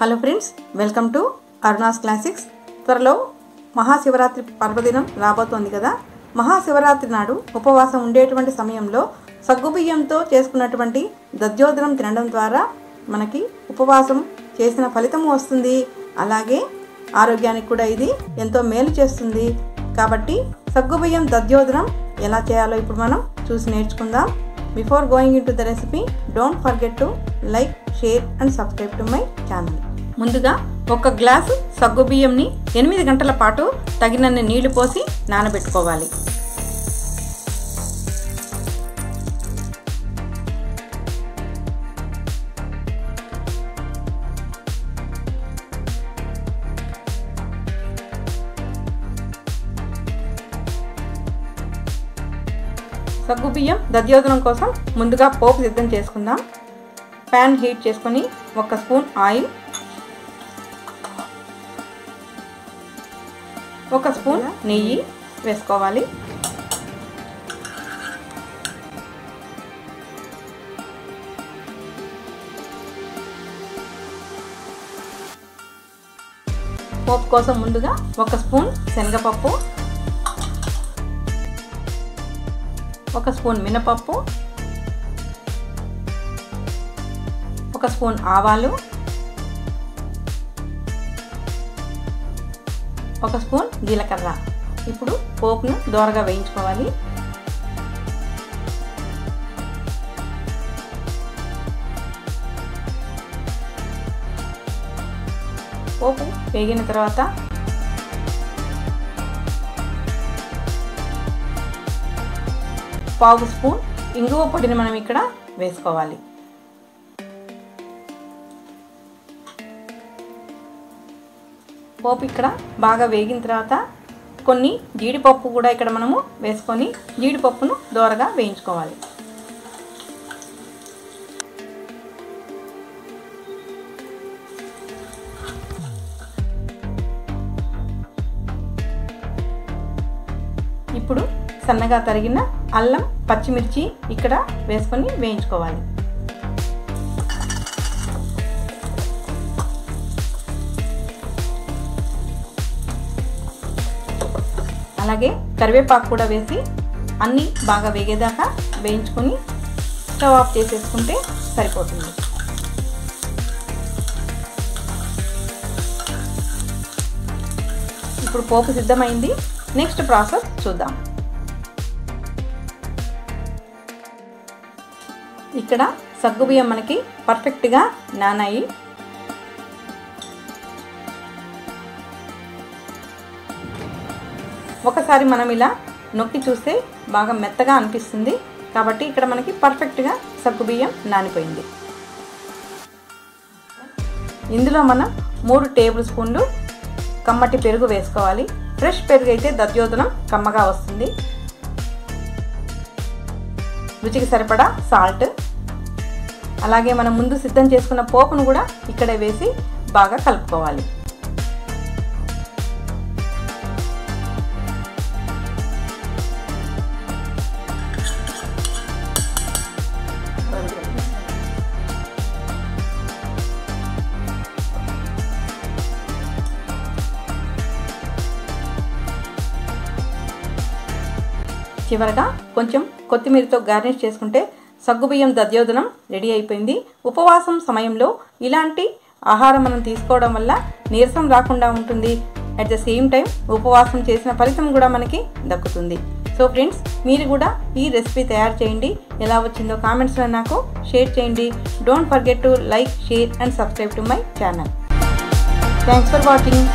Hello friends, welcome to Aruna's classics. త్వరలో మహాశివరాత్రి పర్వదినం రాబోతోంది కదా. మహాశివరాత్రి నాడు ఉపవాసం ఉండేటువంటి సమయంలో సగ్గుబియ్యంతో చేసుకున్నటువంటి దధ్యోదనం తినడం ద్వారా మనకి ఉపవాసం చేసిన ఫలితం వస్తుంది. అలాగే ఆరోగ్యానికి కూడా ఇది ఎంతో మేలు చేస్తుంది. కాబట్టి సగ్గుబియ్యం దధ్యోదనం ఎలా చేయాలో ఇప్పుడు మనం చూసి నేర్చుకుందాం. Before going into the recipe, don't forget to like, share and subscribe to my channel. ముందుగా ఒక గ్లాసు సగ్గుబియ్యంని 8 గంటల పాటు తగినన్ని నీళ్లు పోసి నానబెట్టుకోవాలి. సగ్గుబియ్యం దధ్యోదనం కోసం ముందుగా పోపు సిద్ధం చేసుకుందాం. ప్యాన్ హీట్ చేసుకొని 1 స్పూన్ ఆయిల్, 1 స్పూన్ నెయ్యి వేసుకోవాలి. పోపు కోసం ముందుగా 1 స్పూన్ శనగపప్పు, 1 స్పూన్ మినపప్పు, 1 స్పూన్ ఆవాలు, 1 స్పూన్ జీలకర్ర. ఇప్పుడు పోపును దోరగా వేయించుకోవాలి. పోపు వేగిన తర్వాత పావు స్పూన్ ఇంగువ పొడిని మనం ఇక్కడ వేసుకోవాలి. పోపు ఇక్కడ బాగా వేగిన తర్వాత కొన్ని జీడిపప్పు కూడా ఇక్కడ మనము వేసుకొని జీడిపప్పును దోరగా వేయించుకోవాలి. ఇప్పుడు సన్నగా తరిగిన అల్లం, పచ్చిమిర్చి ఇక్కడ వేసుకొని వేయించుకోవాలి. అలాగే కరివేపాకు కూడా వేసి అన్నీ బాగా వేగేదాకా వేయించుకొని స్టవ్ ఆఫ్ చేసేసుకుంటే సరిపోతుంది. ఇప్పుడు పోపు సిద్ధమైంది. నెక్స్ట్ ప్రాసెస్ చూద్దాం. ఇక్కడ సగ్గుబియ్యం మనకి పర్ఫెక్ట్గా నానాయి. ఒకసారి మనం ఇలా నొక్కి చూస్తే బాగా మెత్తగా అనిపిస్తుంది. కాబట్టి ఇక్కడ మనకి పర్ఫెక్ట్గా సగ్గుబియ్యం నానిపోయింది. ఇందులో మనం 3 టేబుల్ స్పూన్లు కమ్మటి పెరుగు వేసుకోవాలి. ఫ్రెష్ పెరుగు అయితే దధ్యోదనం కమ్మగా వస్తుంది. రుచికి సరిపడా సాల్ట్, అలాగే మనం ముందు సిద్ధం చేసుకున్న పోపును కూడా ఇక్కడే వేసి బాగా కలుపుకోవాలి. చివరగా కొంచెం కొత్తిమీరతో గార్నిష్ చేసుకుంటే సగ్గుబియ్యం దధ్యోదనం రెడీ అయిపోయింది. ఉపవాసం సమయంలో ఇలాంటి ఆహారం మనం తీసుకోవడం వల్ల నీరసం రాకుండా ఉంటుంది. అట్ ద సేమ్ టైం ఉపవాసం చేసిన ఫలితం కూడా మనకి దక్కుతుంది. సో ఫ్రెండ్స్, మీరు కూడా ఈ రెసిపీ తయారు చేయండి. ఎలా వచ్చిందో కామెంట్స్లో నాకు షేర్ చేయండి. Don't forget to like, share and subscribe to my channel. Thanks for watching.